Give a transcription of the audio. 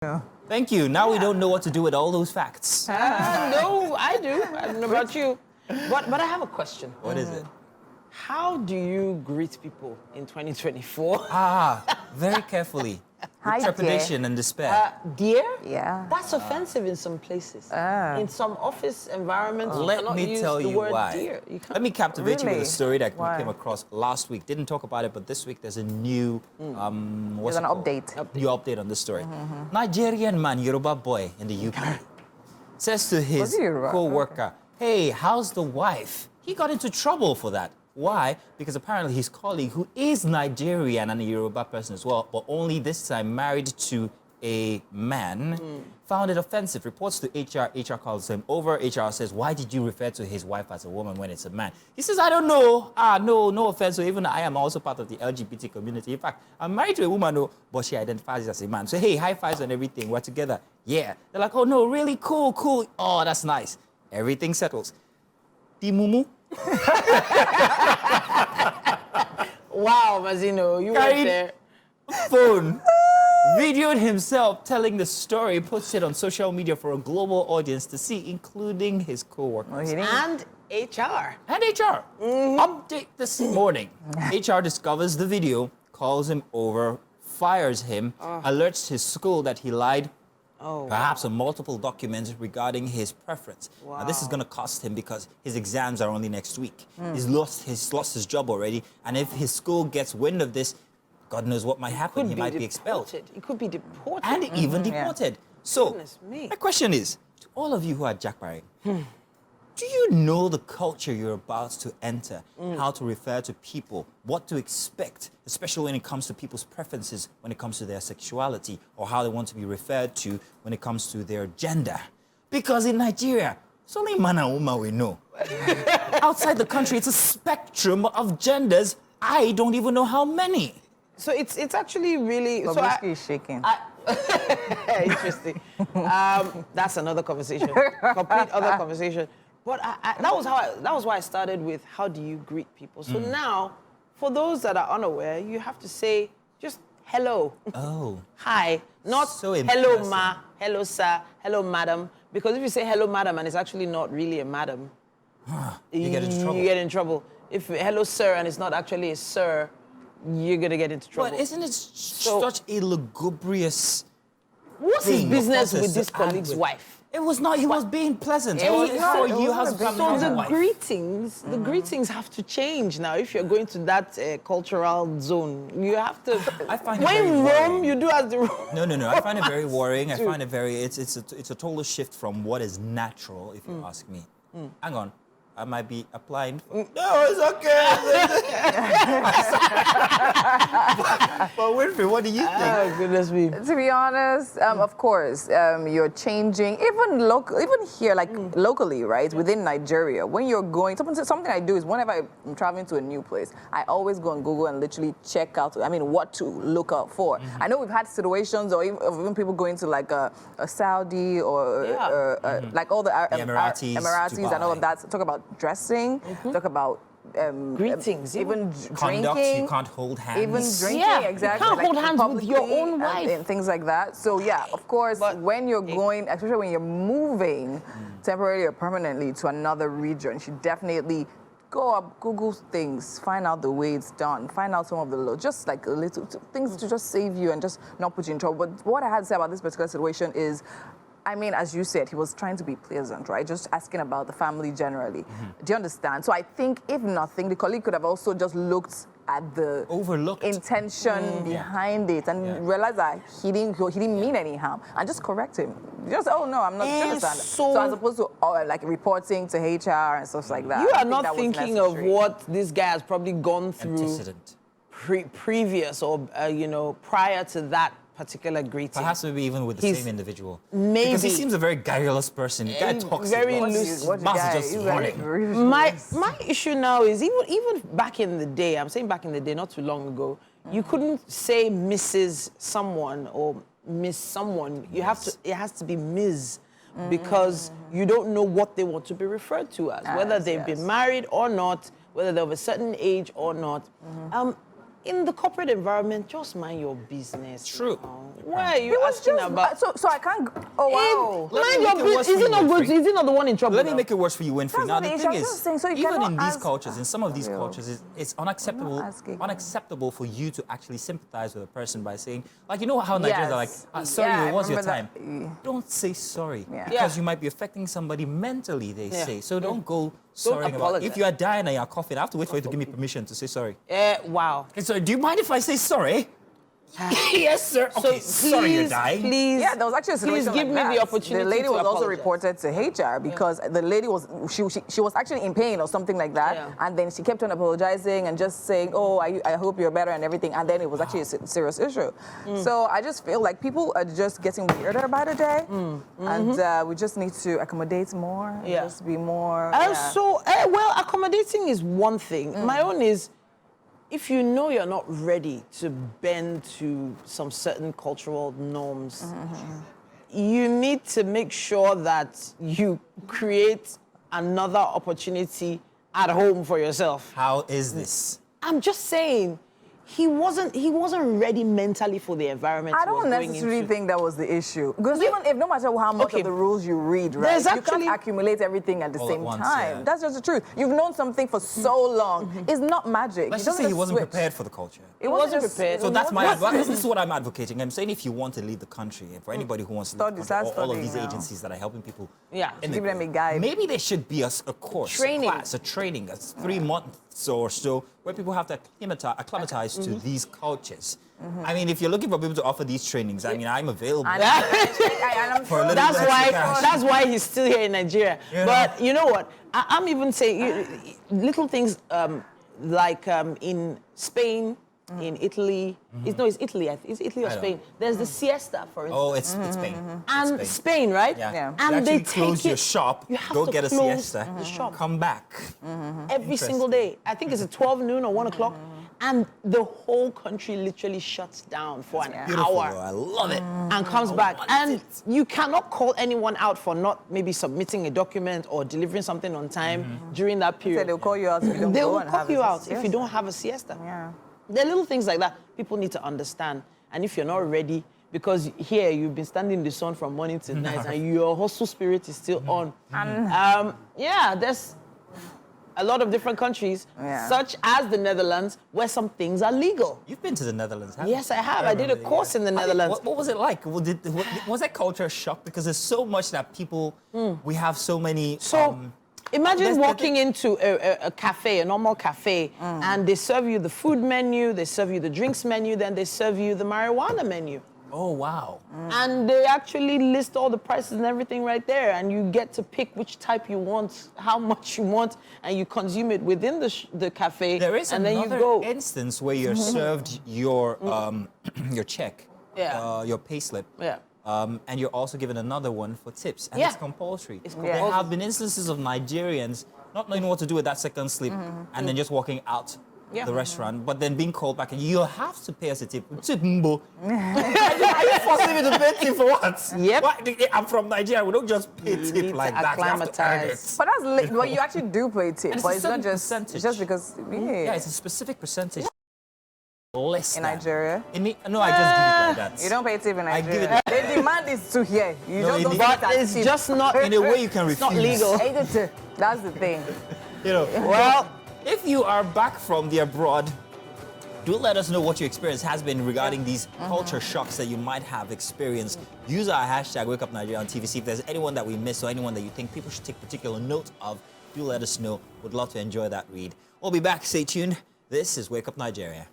Yeah. Thank you. Now we don't know what to do with all those facts. No, I do. I don't know about you. But I have a question. What is it? How do you greet people in 2024? Very carefully. Hi, With trepidation and despair. Dear? Yeah. That's offensive in some places. In some office environments, you Let cannot me use tell the you word why. dear. You can't. Let me captivate you with Really? a story that Why? we came across last week. Didn't talk about it, but this week there's a new what's There's an it called? update. New update on this story. Nigerian man, Yoruba boy in the UK, says to his Was he Yoruba? co-worker, "Hey, how's the wife?" He got into trouble for that. Why? Because apparently his colleague, who is Nigerian and a Yoruba person as well, but only this time married to a man, found it offensive. Reports to HR. HR calls him over. HR says, "Why did you refer to his wife as a woman when it's a man?" He says, "I don't know. No offense. So even I am also part of the LGBT community. In fact, I'm married to a woman, but she identifies as a man. So hey, high fives and everything. We're together. Yeah." They're like, "Oh no, really cool. Oh, that's nice." Everything settles. The mumu Wow, Mazino, you went Carried there. phone, videoed himself telling the story, puts it on social media for a global audience to see, including his co-workers. He didn't- And HR. And HR. Update this morning. HR discovers the video, calls him over, fires him, alerts his school that he lied, perhaps on multiple documents regarding his preference. Now, this is going to cost him because his exams are only next week. He's lost his job already, and if his school gets wind of this, God knows what might happen. He might be expelled. He could be deported. And even deported. So, Goodness me. my question is, to all of you who are jackbarring, do you know the culture you're about to enter? How to refer to people, what to expect, especially when it comes to people's preferences, when it comes to their sexuality, or how they want to be referred to when it comes to their gender? Because in Nigeria, it's only man and woman we know. Outside the country, it's a spectrum of genders. I don't even know how many. So it's actually really... Bobrisky is shaking. Interesting. That's another conversation. Complete other conversation. But that was why I started with how do you greet people. So now, for those that are unaware, you have to say just hello. Oh. Hi. Not So hello impressive. ma, hello sir, hello madam. Because if you say hello madam and it's actually not really a madam, You get into trouble. You get in trouble. If hello sir and it's not actually a sir, you're gonna get into trouble. But isn't it such a lugubrious What's his thing, business process with this to add colleague's with? wife? It was not. He was being pleasant. It was For not. you, how's So the wife? greetings, the greetings have to change now. If you're going to that cultural zone, you have to. I find it when very in Rome, worrying. you do as the Rome. No. I find it very worrying. I find it very. It's a total shift from what is natural, if you ask me. Hang on. I might be applying. No, it's okay. But Winfrey, what do you think? Oh goodness me! To be honest, of course, you're changing. Even here, like locally, right, within Nigeria, when you're going, something I do is whenever I'm traveling to a new place, I always go on Google and literally check out, what to look out for. I know we've had situations, or even people going to like a Saudi or like all the Emiratis, Emiratis and all of Dubai. that. Talk about dressing, talk about Greetings, even Conduct, drinking. you can't hold hands. Even drinking, Yeah, you exactly. can't hold hands with your publicly own wife. and things like that. So yeah, of course, But- when you're going, especially when you're moving temporarily or permanently to another region, you should definitely go up, Google things, find out the way it's done, find out some of the just like a little things to just save you and just not put you in trouble. But what I had to say about this particular situation is, as you said, he was trying to be pleasant, right? Just asking about the family generally. Do you understand? So I think, if nothing, the colleague could have also just looked at the Overlooked. intention behind it and realized that he didn't mean any harm and just correct him. Just, oh no, I'm not. Do you understand? So- So as opposed to like reporting to HR and stuff like that. You I are think not that was thinking of necessary. what this guy has probably gone through Antecedent. previous or prior to that particular greeting. Perhaps maybe even with the He's- same individual. maybe. Because he seems a very guileless person. The guy talks very a lot. loose. What's Mouth the guy? is just He's running. My issue now is even back in the day, I'm saying back in the day, not too long ago, you couldn't say Mrs. someone or Miss someone. It has to be Ms. Because you don't know what they want to be referred to as, whether they've been married or not, whether they're of a certain age or not. In the corporate environment, just mind your business. True. Now. Why are you It was asking just about? so I can't. Oh wow. Let me Mind make your it worse business. for Is you, it not good? Winfrey. Is he not the one in trouble? Let me now? make it worse for you, Winfrey. That's Now not the the issue. thing I'm is, just saying, so you even cannot in these ask- cultures, in some of these Real. cultures, it's unacceptable. asking. Unacceptable for you to actually sympathize with a person by saying, like, you know how Nigerians are like, Yes. sorry, Yeah, it I was your remember time. that. Don't say sorry Yeah. because Yeah. you might be affecting somebody mentally. They Yeah. say so. Don't go sorry about. apologize. If you are dying and you're coughing, I have to wait for you to give me permission to say sorry. Wow. Okay, so do you mind if I say sorry? Yes, sir. So Okay, sorry you're dying. Please, Yeah, there was actually a situation please give like me that. the opportunity. The lady to was also apologize. reported to HR because the lady was she was actually in pain or something like that, Yeah. and then she kept on apologizing and just saying, "Oh, I hope you're better" and everything, and then it was actually a serious issue. So I just feel like people are just getting weirder by the day, and we just need to accommodate more. And Yeah. just be more. So, well, accommodating is one thing. My own is, if you know you're not ready to bend to some certain cultural norms, you need to make sure that you create another opportunity at home for yourself. How is this? I'm just saying, he wasn't ready mentally for the environment I he was don't going necessarily into. think that was the issue. Because even if no matter how much Okay. of the rules you read, right, There's you actually- can't accumulate everything at the All at same once, time. yeah. That's just the truth. You've known something for so long. It's not magic. Let's You just don't say he wasn't switch. prepared for the culture. It wasn't just- prepared. So that's my What- advice. This is what I'm advocating. I'm saying if you want to leave the country, and for anybody who wants to leave Study, the start country, all of studying these now. agencies that are helping people, Yeah. Give them immigrate, a guide. maybe there should be a course, Training. a class, a training, a 3 months or so, where people have to acclimatize to these cultures. I mean, if you're looking for people to offer these trainings, I mean, I'm available. And I'm For a sure little That's bit why. extra cash. That's why he's still here in Nigeria. You But you know what? I'm even saying little things like in Spain, in Italy. It's Italy. It's Italy or I know. Spain. There's the siesta, for instance. Oh, it's Spain. And It's Spain, right? Yeah. Yeah. You And they actually close take your it- shop, you have go to get a close siesta, the shop. come back. Every single day. I think it's at 12 noon or 1 o'clock. And the whole country literally shuts down for an Beautiful, hour. though. I love it. And comes back. want And it. you cannot call anyone out for not maybe submitting a document or delivering something on time during that Said period. they'll call you out if you don't They go will and call have you a out if you siesta. don't have a siesta. Yeah. There are little things like that people need to understand. And if you're not ready, because here you've been standing in the sun from morning till night and your hustle spirit is still on. Yeah, there's a lot of different countries, Yeah. such as the Netherlands, where some things are legal. You've been to the Netherlands, haven't you? Yes, I have. I did a remember, course in the Netherlands. What was it like? Was that culture shock? Because there's so much that people, we have so many. So imagine there's- walking into a cafe, a normal cafe, and they serve you the food menu, they serve you the drinks menu, then they serve you the marijuana menu. Oh, wow. And they actually list all the prices and everything right there, and you get to pick which type you want, how much you want, and you consume it within the cafe. There is and then you another go. instance where you're served your your check, Yeah. your payslip. Yeah. And you're also given another one for tips, and Yeah. it's compulsory. It's There compulsory. have been instances of Nigerians not knowing what to do with that second slip, and then just walking out Yeah. the restaurant, but then being called back, and you have to pay us a tip. Tip, mbo. Are you forcing me to pay tip for what? Yep. I'm from Nigeria. We don't just pay need tip to like that. You have to earn acclimatize. it. But that's well, you actually do pay tip, And but it's a it's not certain just percentage. it's just because Yeah, it's a specific percentage. Less in than. Nigeria. No, I just give it like that. You don't pay tip in I give Nigeria. it- The demand is to here. You No, just in don't the- get But it as it's tip. just not. In a way, you can It's refuse. not legal. That's the thing. You know. Well, If you are back from the abroad, do let us know what your experience has been regarding these culture shocks that you might have experienced. Use our hashtag #WakeUpNigeria on TVC. If there's anyone that we missed or anyone that you think people should take particular note of, do let us know. Would love to enjoy that read. We'll be back. Stay tuned. This is Wake Up Nigeria.